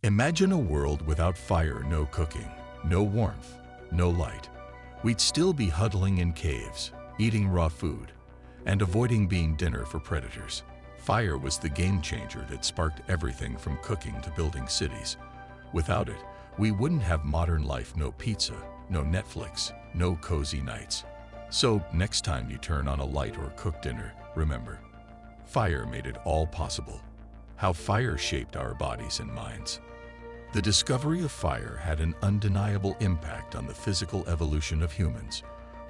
Imagine a world without fire, no cooking, no warmth, no light. We'd still be huddling in caves, eating raw food, and avoiding being dinner for predators. Fire was the game changer that sparked everything from cooking to building cities. Without it, we wouldn't have modern life, no pizza, no Netflix, no cozy nights. So, next time you turn on a light or cook dinner, remember, fire made it all possible. How fire shaped our bodies and minds. The discovery of fire had an undeniable impact on the physical evolution of humans.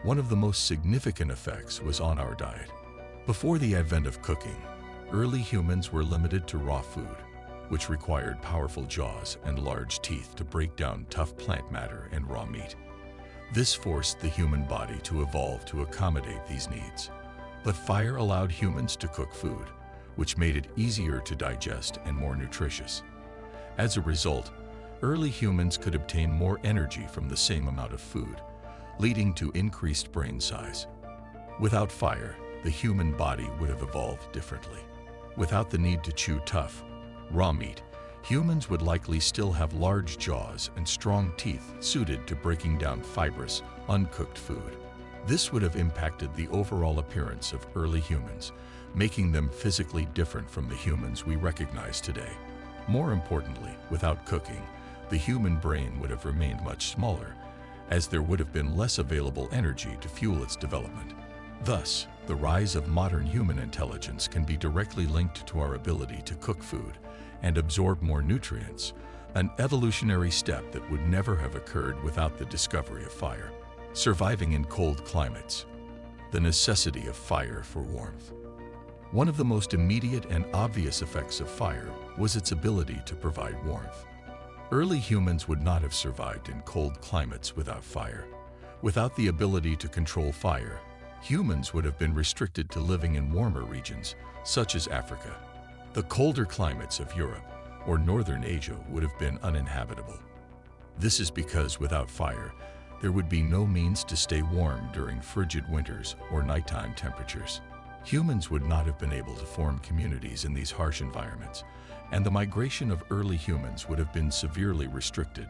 One of the most significant effects was on our diet. Before the advent of cooking, early humans were limited to raw food, which required powerful jaws and large teeth to break down tough plant matter and raw meat. This forced the human body to evolve to accommodate these needs. But fire allowed humans to cook food, which made it easier to digest and more nutritious. As a result, early humans could obtain more energy from the same amount of food, leading to increased brain size. Without fire, the human body would have evolved differently. Without the need to chew tough, raw meat, humans would likely still have large jaws and strong teeth suited to breaking down fibrous, uncooked food. This would have impacted the overall appearance of early humans, making them physically different from the humans we recognize today. More importantly, without cooking, the human brain would have remained much smaller, as there would have been less available energy to fuel its development. Thus, the rise of modern human intelligence can be directly linked to our ability to cook food and absorb more nutrients, an evolutionary step that would never have occurred without the discovery of fire. Surviving in cold climates. The necessity of fire for warmth. One of the most immediate and obvious effects of fire was its ability to provide warmth. Early humans would not have survived in cold climates without fire. Without the ability to control fire, humans would have been restricted to living in warmer regions, such as Africa. The colder climates of Europe or northern Asia would have been uninhabitable. This is because without fire, there would be no means to stay warm during frigid winters or nighttime temperatures. Humans would not have been able to form communities in these harsh environments, and the migration of early humans would have been severely restricted.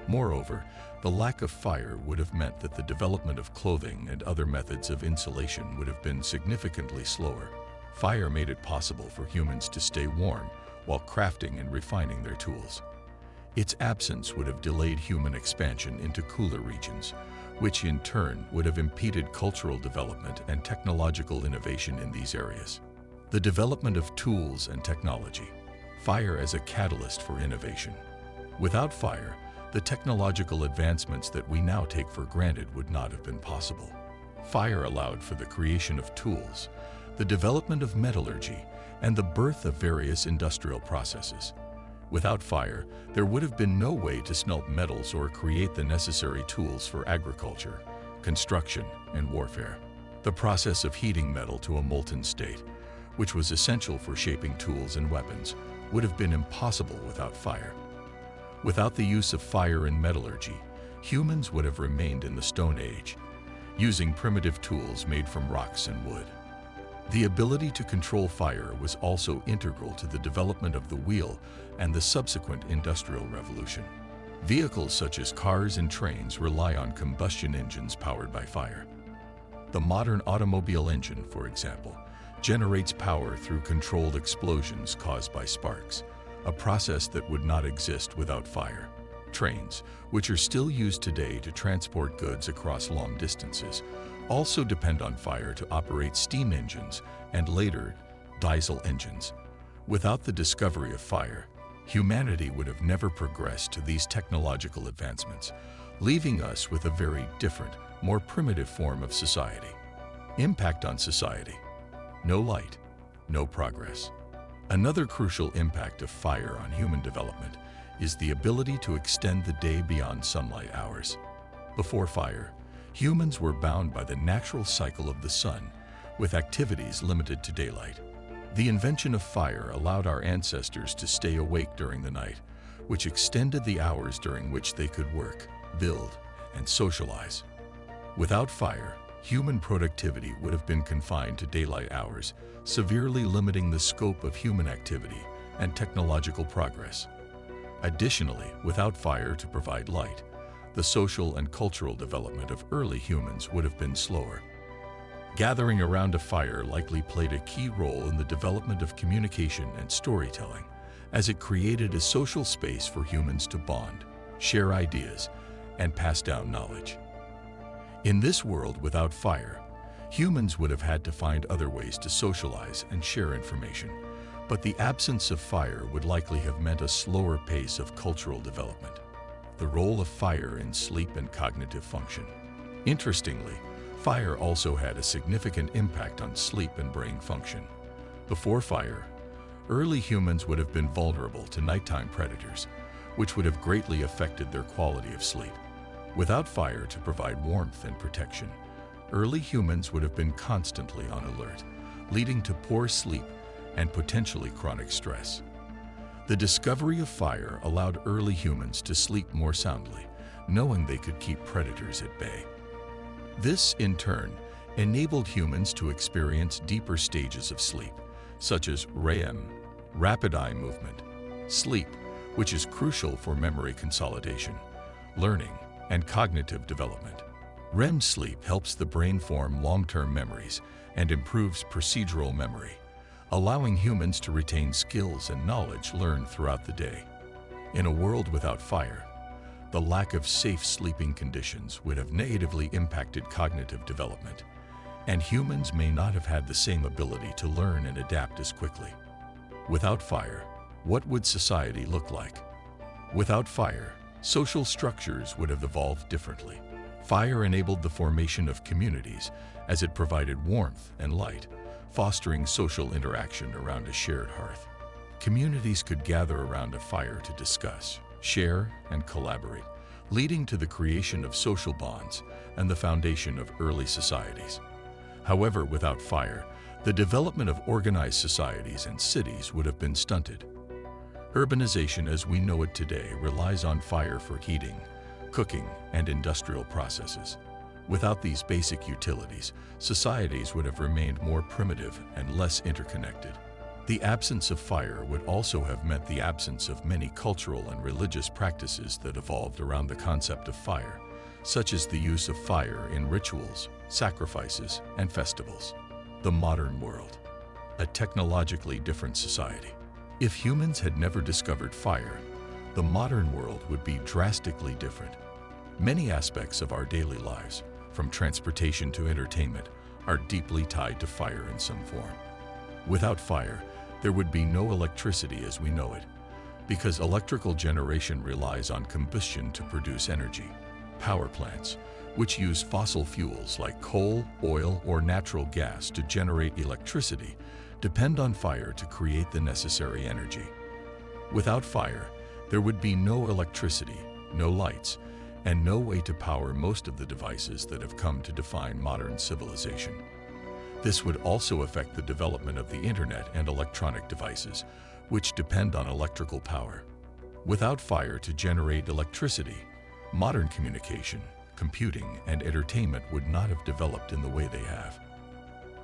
Moreover, the lack of fire would have meant that the development of clothing and other methods of insulation would have been significantly slower. Fire made it possible for humans to stay warm while crafting and refining their tools. Its absence would have delayed human expansion into cooler regions, which in turn would have impeded cultural development and technological innovation in these areas. The development of tools and technology. Fire as a catalyst for innovation. Without fire, the technological advancements that we now take for granted would not have been possible. Fire allowed for the creation of tools, the development of metallurgy, and the birth of various industrial processes. Without fire, there would have been no way to smelt metals or create the necessary tools for agriculture, construction, and warfare. The process of heating metal to a molten state, which was essential for shaping tools and weapons, would have been impossible without fire. Without the use of fire in metallurgy, humans would have remained in the Stone Age, using primitive tools made from rocks and wood. The ability to control fire was also integral to the development of the wheel and the subsequent Industrial Revolution. Vehicles such as cars and trains rely on combustion engines powered by fire. The modern automobile engine, for example, generates power through controlled explosions caused by sparks, a process that would not exist without fire. Trains, which are still used today to transport goods across long distances, also depend on fire to operate steam engines and later diesel engines. Without the discovery of fire, humanity would have never progressed to these technological advancements, leaving us with a very different, more primitive form of society. Impact on society. No light, no progress. Another crucial impact of fire on human development is the ability to extend the day beyond sunlight hours. Before fire, humans were bound by the natural cycle of the sun, with activities limited to daylight. The invention of fire allowed our ancestors to stay awake during the night, which extended the hours during which they could work, build, and socialize. Without fire, human productivity would have been confined to daylight hours, severely limiting the scope of human activity and technological progress. Additionally, without fire to provide light, the social and cultural development of early humans would have been slower. Gathering around a fire likely played a key role in the development of communication and storytelling, as it created a social space for humans to bond, share ideas, and pass down knowledge. In this world without fire, humans would have had to find other ways to socialize and share information, but the absence of fire would likely have meant a slower pace of cultural development. The role of fire in sleep and cognitive function. Interestingly, fire also had a significant impact on sleep and brain function. Before fire, early humans would have been vulnerable to nighttime predators, which would have greatly affected their quality of sleep. Without fire to provide warmth and protection, early humans would have been constantly on alert, leading to poor sleep and potentially chronic stress. The discovery of fire allowed early humans to sleep more soundly, knowing they could keep predators at bay. This, in turn, enabled humans to experience deeper stages of sleep, such as REM, rapid eye movement, sleep, which is crucial for memory consolidation, learning, and cognitive development. REM sleep helps the brain form long-term memories and improves procedural memory, allowing humans to retain skills and knowledge learned throughout the day. In a world without fire, the lack of safe sleeping conditions would have negatively impacted cognitive development, and humans may not have had the same ability to learn and adapt as quickly. Without fire, what would society look like? Without fire, social structures would have evolved differently. Fire enabled the formation of communities as it provided warmth and light, fostering social interaction around a shared hearth. Communities could gather around a fire to discuss, share, and collaborate, leading to the creation of social bonds and the foundation of early societies. However, without fire, the development of organized societies and cities would have been stunted. Urbanization as we know it today relies on fire for heating, cooking, and industrial processes. Without these basic utilities, societies would have remained more primitive and less interconnected. The absence of fire would also have meant the absence of many cultural and religious practices that evolved around the concept of fire, such as the use of fire in rituals, sacrifices, and festivals. The modern world, a technologically different society. If humans had never discovered fire, the modern world would be drastically different. Many aspects of our daily lives, from transportation to entertainment, are deeply tied to fire in some form. Without fire, there would be no electricity as we know it, because electrical generation relies on combustion to produce energy. Power plants, which use fossil fuels like coal, oil, or natural gas to generate electricity, depend on fire to create the necessary energy. Without fire, there would be no electricity, no lights, and no way to power most of the devices that have come to define modern civilization. This would also affect the development of the internet and electronic devices, which depend on electrical power. Without fire to generate electricity, modern communication, computing, and entertainment would not have developed in the way they have.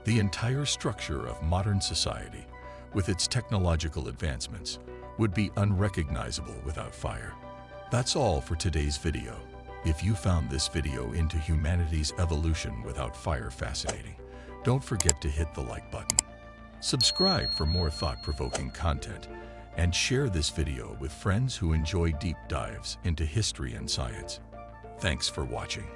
The entire structure of modern society, with its technological advancements, would be unrecognizable without fire. That's all for today's video. If you found this video into humanity's evolution without fire fascinating, don't forget to hit the like button. Subscribe for more thought-provoking content, and share this video with friends who enjoy deep dives into history and science. Thanks for watching.